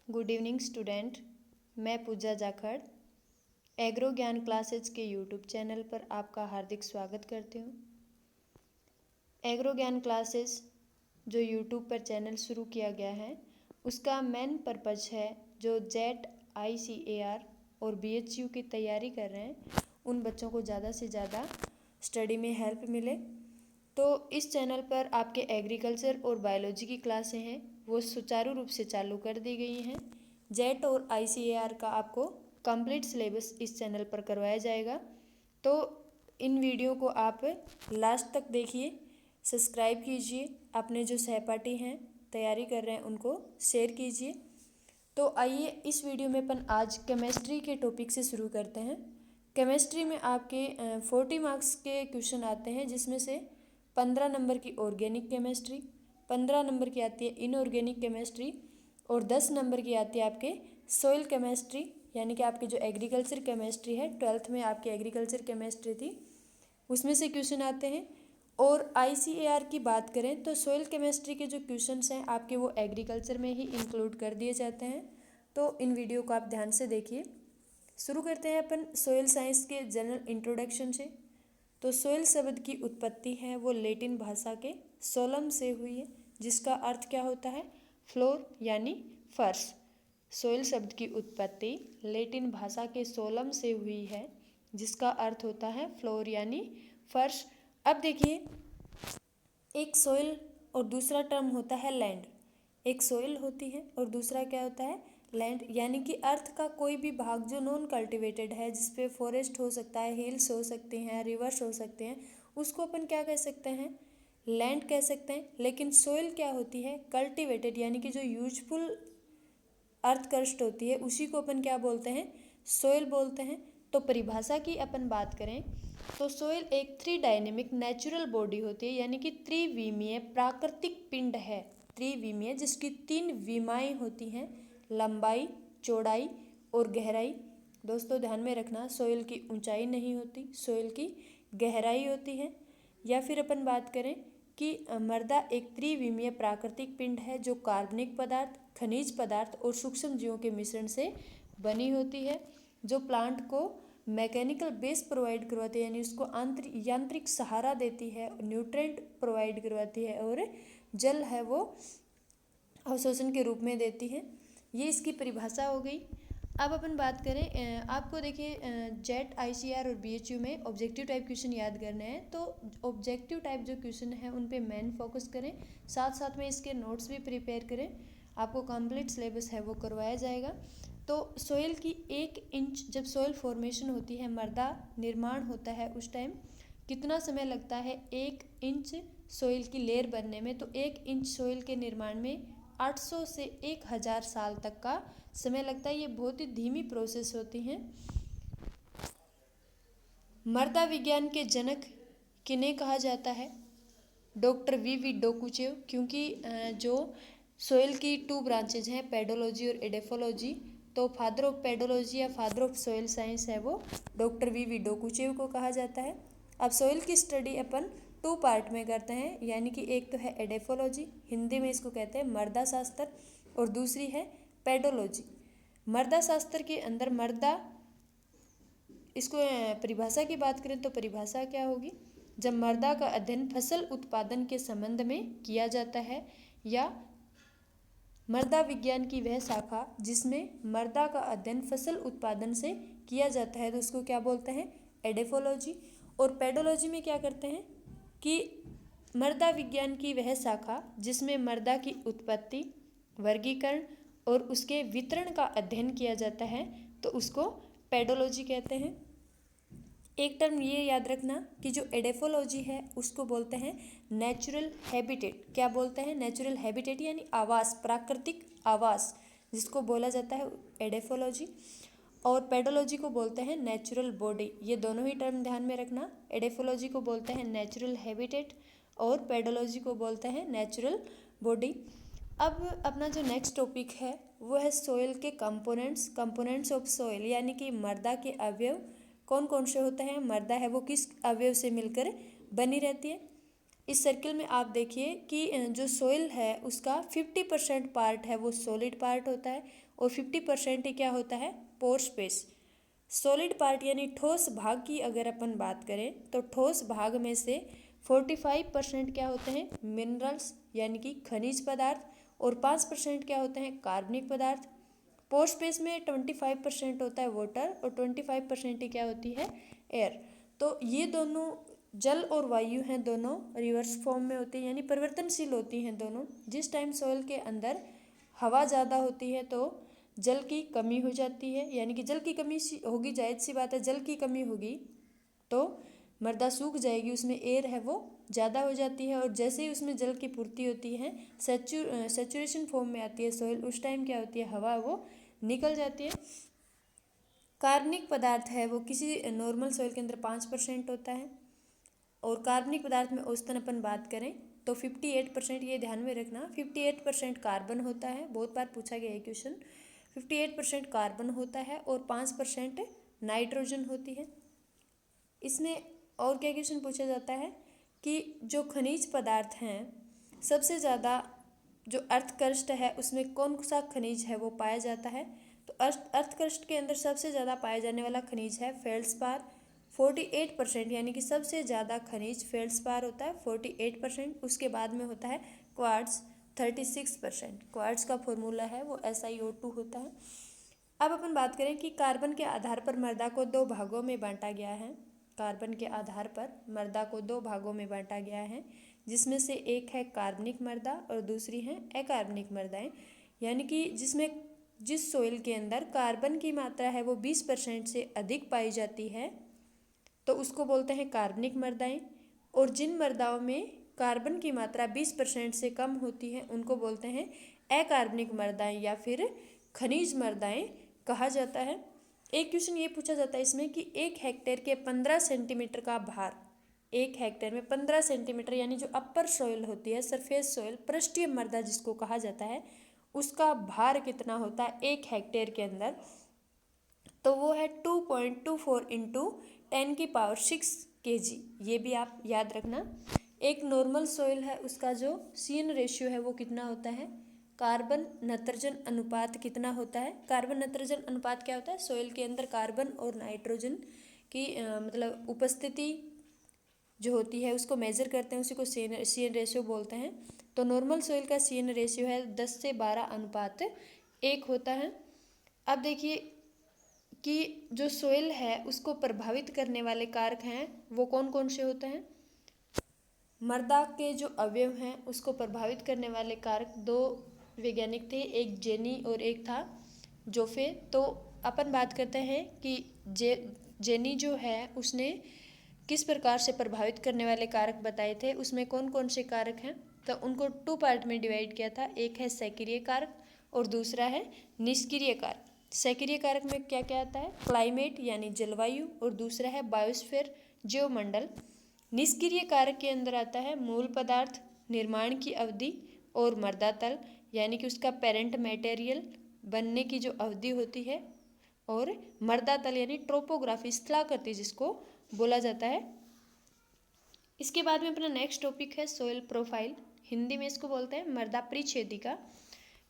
Good evening student. मैं पूजा Jakhar agro ज्ञान classes के यूट्यूब चैनल पर आपका हार्दिक स्वागत करती हूँ। एग्रो ज्ञान क्लासेज जो यूट्यूब पर चैनल शुरू किया गया है उसका मेन पर्पज़ है जो जेट ICAR और BHU की तैयारी कर रहे हैं उन बच्चों को ज़्यादा से ज़्यादा स्टडी में हेल्प मिले। तो इस चैनल पर आपके एग्रीकल्चर और बायोलॉजी की क्लासें हैं वो सुचारू रूप से चालू कर दी गई हैं। जेट और ICAR का आपको कंप्लीट सिलेबस इस चैनल पर करवाया जाएगा। तो इन वीडियो को आप लास्ट तक देखिए, सब्सक्राइब कीजिए, अपने जो सहपाठी हैं तैयारी कर रहे हैं उनको शेयर कीजिए। तो आइए इस वीडियो में अपन आज केमिस्ट्री के टॉपिक से शुरू करते हैं। केमिस्ट्री में आपके 40 मार्क्स के क्वेश्चन आते हैं जिसमें से 15 नंबर की ऑर्गेनिक केमिस्ट्री, 15 नंबर की आती है इनऑर्गेनिक केमिस्ट्री और 10 नंबर की आती है आपके सॉइल केमिस्ट्री, यानी कि आपकी जो एग्रीकल्चर केमिस्ट्री है 12th में आपकी एग्रीकल्चर केमिस्ट्री थी उसमें से क्वेश्चन आते हैं। और ICAR की बात करें तो सॉइल केमिस्ट्री के जो क्वेश्चंस हैं आपके वो एग्रीकल्चर में ही इंक्लूड कर दिए जाते हैं। तो इन वीडियो को आप ध्यान से देखिए। शुरू करते हैं अपन सॉइल साइंस के जनरल इंट्रोडक्शन से। तो सॉइल शब्द की उत्पत्ति है वो लैटिन भाषा के सोलम से हुई है जिसका अर्थ क्या होता है, फ्लोर यानी फर्श। सॉइल शब्द की उत्पत्ति लैटिन भाषा के सोलम से हुई है जिसका अर्थ होता है फ्लोर यानी फर्श। अब देखिए, एक सॉइल और दूसरा टर्म होता है लैंड। एक सॉइल होती है और दूसरा क्या होता है, लैंड, यानी कि अर्थ का कोई भी भाग जो नॉन कल्टिवेटेड है जिसपे फॉरेस्ट हो सकता है, हिल्स हो सकते हैं, रिवर्स हो सकते हैं, उसको अपन क्या कह सकते हैं, लैंड कह सकते हैं। लेकिन सॉइल क्या होती है, कल्टिवेटेड, यानी कि जो यूजफुल अर्थ क्रस्ट होती है उसी को अपन क्या बोलते हैं, सॉइल बोलते हैं। तो परिभाषा की अपन बात करें तो सॉइल एक 3 डायनेमिक नेचुरल बॉडी होती है, यानी कि त्रिविमीय प्राकृतिक पिंड है। त्रिविमीय जिसकी 3 विमाएँ होती हैं, लंबाई, चौड़ाई और गहराई। दोस्तों ध्यान में रखना, सॉइल की ऊंचाई नहीं होती, सॉइल की गहराई होती है। या फिर अपन बात करें कि मृदा एक त्रिविमीय प्राकृतिक पिंड है जो कार्बनिक पदार्थ, खनिज पदार्थ और सूक्ष्म जीवों के मिश्रण से बनी होती है, जो प्लांट को मैकेनिकल बेस प्रोवाइड करवाती है, यानी उसको यांत्रिक सहारा देती है, न्यूट्रेंट प्रोवाइड करवाती है और जल है वो अवशोषण के रूप में देती है। ये इसकी परिभाषा हो गई। अब अपन बात करें, आपको देखिए जेट ICAR और BHU में ऑब्जेक्टिव टाइप क्वेश्चन याद करने हैं। तो ऑब्जेक्टिव टाइप जो क्वेश्चन है उन पे मेन फोकस करें, साथ साथ में इसके नोट्स भी प्रिपेयर करें। आपको कंप्लीट सिलेबस है वो करवाया जाएगा। तो सॉइल की 1 इंच जब सॉइल फॉर्मेशन होती है, मृदा निर्माण होता है, उस टाइम कितना समय लगता है 1 इंच सॉइल की लेयर बनने में। तो 1 इंच सॉइल के निर्माण में 800 से 1000 साल तक का समय लगता है। ये बहुत ही धीमी प्रोसेस होती हैं। मृदा विज्ञान के जनक किन्हें कहा जाता है, डॉक्टर VV डोकुचेव, क्योंकि जो सॉइल की 2 ब्रांचेज हैं, पेडोलॉजी और एडेफोलॉजी, तो फादर ऑफ पेडोलॉजी या फादर ऑफ सॉइल साइंस है वो डॉक्टर VV डोकुचेव को कहा जाता है। अब सॉइल की स्टडी अपन 2 पार्ट में करते हैं, यानी कि एक तो है एडेफोलॉजी, हिंदी में इसको कहते हैं मृदा शास्त्र, और दूसरी है पेडोलॉजी। मृदा शास्त्र के अंदर मृदा, इसको परिभाषा की बात करें तो परिभाषा क्या होगी, जब मृदा का अध्ययन फसल उत्पादन के संबंध में किया जाता है, या मृदा विज्ञान की वह शाखा जिसमें मृदा का अध्ययन फसल उत्पादन से किया जाता है, तो उसको क्या बोलते हैं, एडेफोलॉजी। और पेडोलॉजी में क्या करते हैं कि मृदा विज्ञान की वह शाखा जिसमें मृदा की उत्पत्ति, वर्गीकरण और उसके वितरण का अध्ययन किया जाता है, तो उसको पेडोलॉजी कहते हैं। एक टर्म ये याद रखना कि जो एडेफोलॉजी है उसको बोलते हैं नेचुरल हैबिटेट। क्या बोलते हैं, नेचुरल हैबिटेट, यानी आवास, प्राकृतिक आवास, जिसको बोला जाता है एडेफोलॉजी। और पेडोलॉजी को बोलते हैं नेचुरल बॉडी। ये दोनों ही टर्म ध्यान में रखना, एडेफोलॉजी को बोलते हैं नेचुरल हैबिटेट और पेडोलॉजी को बोलते हैं नेचुरल बॉडी। अब अपना जो नेक्स्ट टॉपिक है वो है सॉइल के कंपोनेंट्स ऑफ सॉइल, यानी कि मृदा के अवयव कौन कौन से होते हैं, मृदा है वो किस अवयव से मिलकर बनी रहती है। इस सर्किल में आप देखिए कि जो सोइल है उसका 50% पार्ट है वो सॉलिड पार्ट होता है और 50% ही क्या होता है, पोर स्पेस। सॉलिड पार्ट यानी ठोस भाग की अगर अपन बात करें तो ठोस भाग में से 45% क्या होते हैं, मिनरल्स यानी कि खनिज पदार्थ, और 5% क्या होते हैं, कार्बनिक पदार्थ। पोर स्पेस में 25% होता है वाटर और 25% ही क्या होती है, एयर। तो ये दोनों जल और वायु हैं, दोनों रिवर्स फॉर्म में होती हैं यानी परिवर्तनशील होती हैं दोनों। जिस टाइम सॉइल के अंदर हवा ज़्यादा होती है तो जल की कमी हो जाती है, यानी कि जल की कमी होगी, जायज़ सी बात है, जल की कमी होगी तो मृदा सूख जाएगी, उसमें एयर है वो ज़्यादा हो जाती है, और जैसे ही उसमें जल की पूर्ति होती है, सेचुरेशन फॉर्म में आती है सॉइल, उस टाइम क्या होती है, हवा वो निकल जाती है। कार्बनिक पदार्थ है वो किसी नॉर्मल सॉइल के अंदर 5% होता है, और कार्बनिक पदार्थ में औसतन अपन बात करें तो 58%, ये ध्यान में रखना, 58% कार्बन होता है, बहुत बार पूछा गया है क्वेश्चन। 58% कार्बन होता है और 5% नाइट्रोजन होती है। इसमें और क्या क्वेश्चन पूछा जाता है कि जो खनिज पदार्थ हैं, सबसे ज़्यादा जो अर्थ क्रस्ट है उसमें कौन सा खनिज है वो पाया जाता है, तो अर्थ क्रस्ट के अंदर सबसे ज़्यादा पाया जाने वाला खनिज है फेल्ड्सपार, 48%, यानी कि सबसे ज़्यादा खनिज फेल्ड्सपार होता है 48%। उसके बाद में होता है क्वार्ट्ज 36%। क्वार्ट्ज का फॉर्मूला है वो SiO2 होता है। अब अपन बात करें कि कार्बन के आधार पर मृदा को दो भागों में बांटा गया है। कार्बन के आधार पर मृदा को दो भागों में बांटा गया है, जिसमें से एक है कार्बनिक मृदा और दूसरी है अकार्बनिक मृदाएं, यानी कि जिस सोइल के अंदर कार्बन की मात्रा है वो 20% से अधिक पाई जाती है तो उसको बोलते हैं कार्बनिक मृदाएं, और जिन मृदाओं में कार्बन की मात्रा 20% से कम होती है उनको बोलते हैं अकार्बनिक मृदाएं या फिर खनिज मृदाएं कहा जाता है। एक क्वेश्चन ये पूछा जाता है इसमें कि 1 हेक्टेयर के 15 सेंटीमीटर का भार, 1 हेक्टेयर में 15 सेंटीमीटर यानी जो अपर सॉइल होती है, सरफेस सॉइल, पृष्ठीय मृदा जिसको कहा जाता है, उसका भार कितना होता है 1 हेक्टेयर के अंदर, तो वो है 2.24 इंटू 10⁶ kg। ये भी आप याद रखना। एक नॉर्मल सॉइल है उसका जो CN रेशियो है वो कितना होता है, कार्बन नाइट्रोजन अनुपात कितना होता है। कार्बन नाइट्रोजन अनुपात क्या होता है, सॉइल के अंदर कार्बन और नाइट्रोजन की मतलब उपस्थिति जो होती है उसको मेजर करते हैं, उसी को CN रेशियो बोलते हैं। तो नॉर्मल सॉइल का CN रेशियो है 10 से 12 अनुपात 1 होता है। अब देखिए कि जो सोइल है उसको प्रभावित करने वाले कारक हैं वो कौन कौन से होते हैं। मृदा के जो अवयव हैं उसको प्रभावित करने वाले कारक दो वैज्ञानिक थे, एक जेनी और एक था जोफे। तो अपन बात करते हैं कि जेनी जो है उसने किस प्रकार से प्रभावित करने वाले कारक बताए थे, उसमें कौन कौन से कारक हैं, तो उनको 2 पार्ट में डिवाइड किया था। एक है सक्रिय कारक और दूसरा है निष्क्रिय कारक। सक्रिय कारक में क्या क्या आता है, क्लाइमेट यानी जलवायु, और दूसरा है बायोस्फीयर जीवमंडल। निष्क्रिय कारक के अंदर आता है मूल पदार्थ, निर्माण की अवधि और मृदा तल यानी कि उसका पेरेंट मटेरियल बनने की जो अवधि होती है, और मृदा तल यानी ट्रोपोग्राफी, स्थलाकृति जिसको बोला जाता है। इसके बाद में अपना नेक्स्ट टॉपिक है सॉइल प्रोफाइल, हिंदी में इसको बोलते हैं मृदा परिच्छेदिका।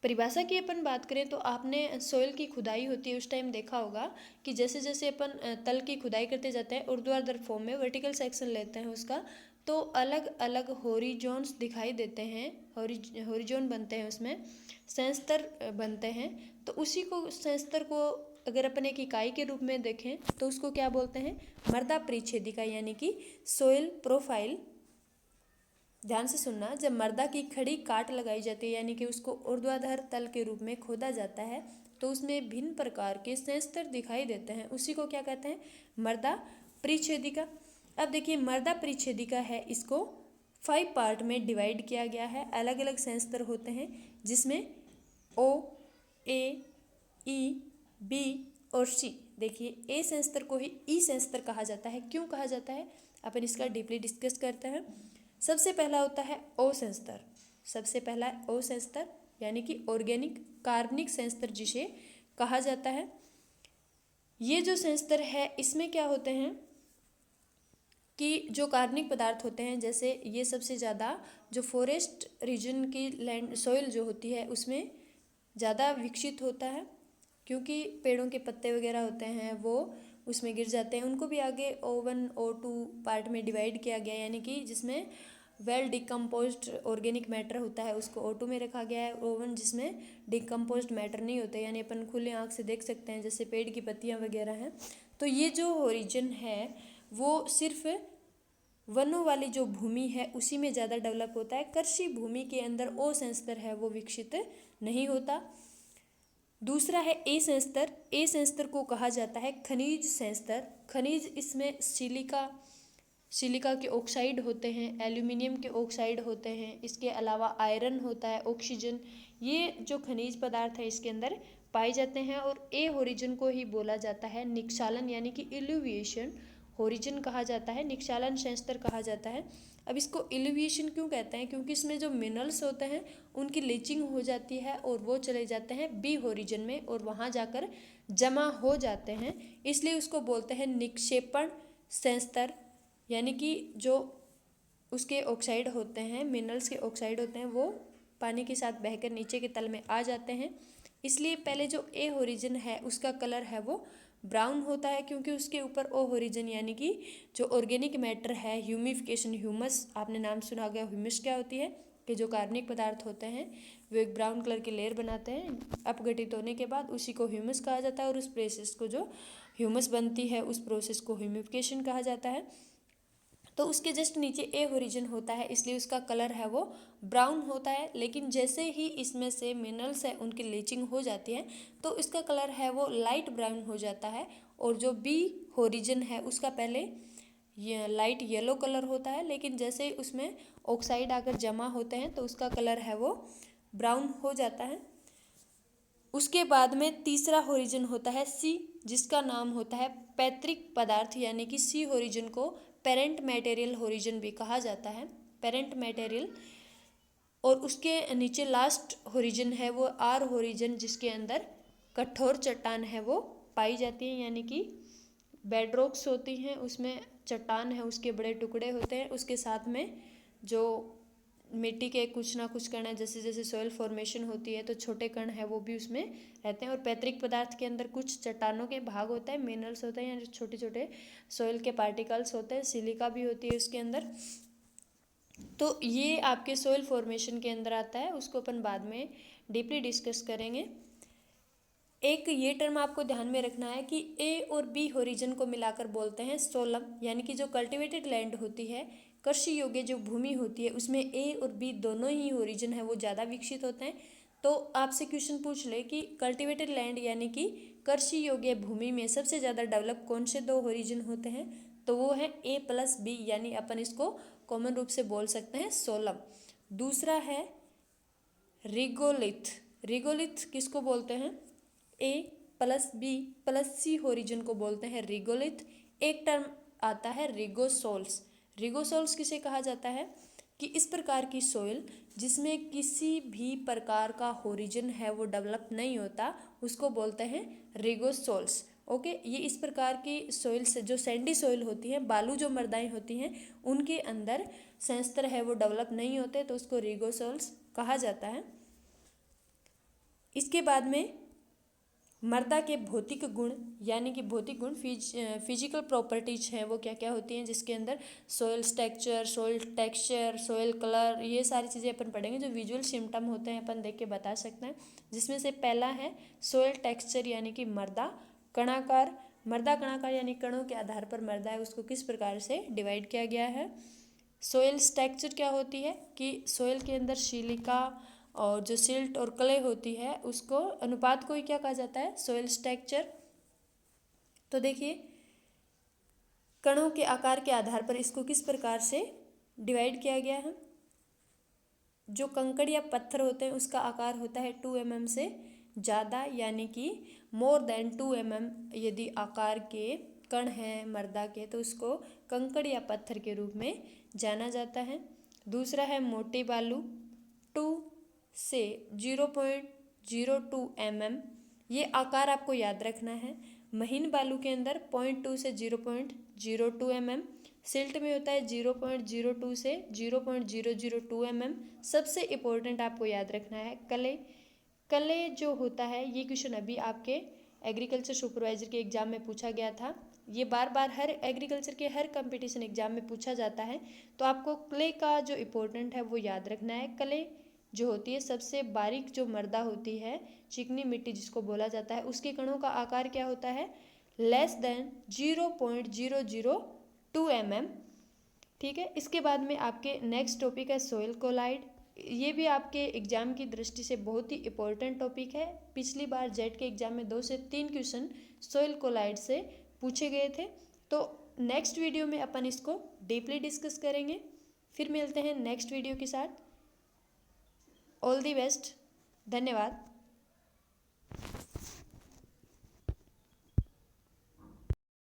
परिभाषा की अपन बात करें तो आपने सॉइल की खुदाई होती है उस टाइम देखा होगा कि जैसे जैसे अपन तल की खुदाई करते जाते हैं, ऊर्ध्वाधर फॉर्म में वर्टिकल सेक्शन लेते हैं उसका, तो अलग अलग हॉरिजॉन्स दिखाई देते हैं, हॉरिजॉन बनते हैं, उसमें संस्तर बनते हैं। तो उसी को संस्तर को अगर अपन एक इकाई के रूप में देखें तो उसको क्या बोलते हैं, मृदा परिच्छेदिका यानी कि सॉइल प्रोफाइल। ध्यान से सुनना, जब मृदा की खड़ी काट लगाई जाती है यानी कि उसको ऊर्ध्वाधर तल के रूप में खोदा जाता है तो उसमें भिन्न प्रकार के संस्तर दिखाई देते हैं, उसी को क्या कहते हैं, मृदा परिच्छेदिका। अब देखिए मृदा परिच्छेदिका है, इसको 5 पार्ट में डिवाइड किया गया है, अलग अलग संस्तर होते हैं जिसमें O, A, E, B और C। देखिए ए संस्तर को ही ई संस्तर कहा जाता है, क्यों कहा जाता है अपन इसका डीपली डिस्कस करते हैं। सबसे पहला होता है ओ संस्तर, सबसे पहला ओ संस्तर यानी कि ऑर्गेनिक कार्बनिक संस्तर जिसे कहा जाता है। ये जो संस्तर है इसमें क्या होते हैं, कि जो कार्बनिक पदार्थ होते हैं, जैसे ये सबसे ज़्यादा जो फॉरेस्ट रीजन की लैंड सॉइल जो होती है उसमें ज़्यादा विकसित होता है, क्योंकि पेड़ों के पत्ते वगैरह होते हैं वो उसमें गिर जाते हैं। उनको भी आगे O1 O2 पार्ट में डिवाइड किया गया, यानी कि जिसमें वेल डिकम्पोज्ड ऑर्गेनिक मैटर होता है उसको O2 में रखा गया है। O1 जिसमें डिकम्पोज्ड मैटर नहीं होते, यानी अपन खुले आँख से देख सकते हैं जैसे पेड़ की पत्तियाँ वगैरह हैं। तो ये जो ओरिजिन है वो सिर्फ वनों वाली जो भूमि है उसी में ज़्यादा डेवलप होता है। कृषि भूमि के अंदर ओ संस्तर है वो विकसित नहीं होता। दूसरा है ए संस्तर। ए संस्तर को कहा जाता है खनिज संस्तर। खनिज इसमें सिलिका के ऑक्साइड होते हैं, एल्यूमिनियम के ऑक्साइड होते हैं, इसके अलावा आयरन होता है, ऑक्सीजन, ये जो खनिज पदार्थ है इसके अंदर पाए जाते हैं। और ए होरिजन को ही बोला जाता है निक्षालन, यानी कि इल्यूविएशन होरिजन कहा जाता है, निक्षालन संस्तर कहा जाता है। अब इसको इल्यूविएशन क्यों कहते हैं? क्योंकि इसमें जो मिनरल्स होते हैं उनकी लीचिंग हो जाती है और वो चले जाते हैं बी होरिजन में और वहाँ जाकर जमा हो जाते हैं, इसलिए उसको बोलते हैं निक्षेपण संस्तर। यानी कि जो उसके ऑक्साइड होते हैं, मिनरल्स के ऑक्साइड होते हैं, वो पानी के साथ बहकर नीचे के तल में आ जाते हैं। इसलिए पहले जो ए होरिजन है उसका कलर है वो ब्राउन होता है, क्योंकि उसके ऊपर ओ होरिजन यानी कि जो ऑर्गेनिक मैटर है, ह्यूमिफिकेशन, ह्यूमस, आपने नाम सुना होगा। ह्यूमस क्या होती है कि जो कार्बनिक पदार्थ होते हैं वो एक ब्राउन कलर की लेयर बनाते हैं, अपघटित होने के बाद उसी को ह्यूमस कहा जाता है। और उस प्रोसेस को, जो ह्यूमस बनती है उस प्रोसेस को ह्यूमिफिकेशन कहा जाता है। तो उसके जस्ट नीचे ए होरिजन होता है, इसलिए उसका कलर है वो ब्राउन होता है। लेकिन जैसे ही इसमें से मिनरल्स है उनकी लीचिंग हो जाती है तो इसका कलर है वो लाइट ब्राउन हो जाता है। और जो बी होरिजन है उसका पहले ये लाइट येलो कलर होता है, लेकिन जैसे ही उसमें ऑक्साइड आकर जमा होते हैं तो उसका कलर है वो ब्राउन हो जाता है। उसके बाद में तीसरा होरिजन होता है सी, जिसका नाम होता है पैतृक पदार्थ, यानी कि सी होरिजन को पेरेंट मटेरियल होरिजन भी कहा जाता है, पेरेंट मटेरियल। और उसके नीचे लास्ट होरिजन है वो आर होरिजन, जिसके अंदर कठोर चट्टान है वो पाई जाती है, यानी कि बेडरॉक्स होती हैं, उसमें चट्टान है उसके बड़े टुकड़े होते हैं, उसके साथ में जो मिट्टी के कुछ ना कुछ कण है, जैसे जैसे सॉइल फॉर्मेशन होती है तो छोटे कण है वो भी उसमें रहते हैं। और पैतृक पदार्थ के अंदर कुछ चट्टानों के भाग होता है, मिनरल्स होते हैं, यानी छोटे छोटे सॉइल के पार्टिकल्स होते हैं, सिलिका भी होती है उसके अंदर। तो ये आपके सॉइल फॉर्मेशन के अंदर आता है, उसको अपन बाद में डीपली डिस्कस करेंगे। एक ये टर्म आपको ध्यान में रखना है कि ए और बी होरिजन को मिलाकर बोलते हैं सोलम, यानी कि जो कल्टिवेटेड लैंड होती है, कृषि योग्य जो भूमि होती है, उसमें ए और बी दोनों ही होरिजन है वो ज़्यादा विकसित होते हैं। तो आपसे क्वेश्चन पूछ ले कि कल्टिवेटेड लैंड यानी कि कृषि योग्य भूमि में सबसे ज़्यादा डेवलप कौन से दो होरिजन होते हैं, तो वो है ए प्लस बी, यानी अपन इसको कॉमन रूप से बोल सकते हैं सोलम। दूसरा है रिगोलिथ। रिगोलिथ किसको बोलते हैं? ए प्लस बी प्लस सी होरिजन को बोलते हैं रिगोलिथ। एक टर्म आता है रिगोसोल्स। रिगोसोल्स किसे कहा जाता है? कि इस प्रकार की सोइल जिसमें किसी भी प्रकार का होरिजन है वो डेवलप नहीं होता, उसको बोलते हैं रिगोसोल्स। ओके, ये इस प्रकार की सोइल से, जो सैंडी सोइल होती है, बालू जो मृदाएं होती हैं, उनके अंदर संस्तर है वो डेवलप नहीं होते, तो उसको रिगोसोल्स कहा जाता है। इसके बाद में मृदा के भौतिक गुण, यानी कि भौतिक गुण फिजिकल प्रॉपर्टीज हैं वो क्या क्या होती हैं, जिसके अंदर soil structure, soil texture, soil colour, ये सारी चीज़ें अपन पढ़ेंगे। जो विजुअल सिम्टम होते हैं अपन देख के बता सकते हैं, जिसमें से पहला है सॉइल टेक्सचर, यानी कि मृदा कणाकार। मृदा कणाकार यानी कणों के आधार पर मृदा है उसको किस प्रकार से डिवाइड किया गया है। सॉइल स्ट्रक्चर क्या होती है कि सॉइल के अंदर सिलिका और जो सिल्ट और क्ले होती है उसको अनुपात को ही क्या कहा जाता है? Soil structure. तो देखिए कणों के आकार के आधार पर इसको किस प्रकार से डिवाइड किया गया है। जो कंकड़ या पत्थर होते हैं उसका आकार होता है 2 mm से ज़्यादा, यानी कि मोर देन 2 mm यदि आकार के कण हैं मृदा के तो उसको कंकड़ या पत्थर के रूप में जाना जाता है। दूसरा है मोटे बालू 2 से 0.02 mm, ये आकार आपको याद रखना है। महीन बालू के अंदर 0.2 से 0.02 mm। सिल्ट में होता है 0.02 से 0.002 mm। सबसे इम्पोर्टेंट आपको याद रखना है कले। कले जो होता है ये क्वेश्चन अभी आपके एग्रीकल्चर सुपरवाइजर के एग्ज़ाम में पूछा गया था। ये बार बार हर एग्रीकल्चर के हर कंपटीशन एग्ज़ाम में पूछा जाता है, तो आपको क्ले का जो इम्पोर्टेंट है वो याद रखना है। क्ले जो होती है सबसे बारीक जो मृदा होती है, चिकनी मिट्टी जिसको बोला जाता है, उसके कणों का आकार क्या होता है, लेस देन 0.002 mm। ठीक है। इसके बाद में आपके नेक्स्ट टॉपिक है सोइल कोलाइड। ये भी आपके एग्जाम की दृष्टि से बहुत ही इम्पोर्टेंट टॉपिक है। पिछली बार जेट के एग्जाम में 2 से 3 क्वेश्चन सोइल कोलाइड से पूछे गए थे। तो नेक्स्ट वीडियो में अपन इसको डीपली डिस्कस करेंगे। फिर मिलते हैं नेक्स्ट वीडियो के साथ। All the best. धन्यवाद।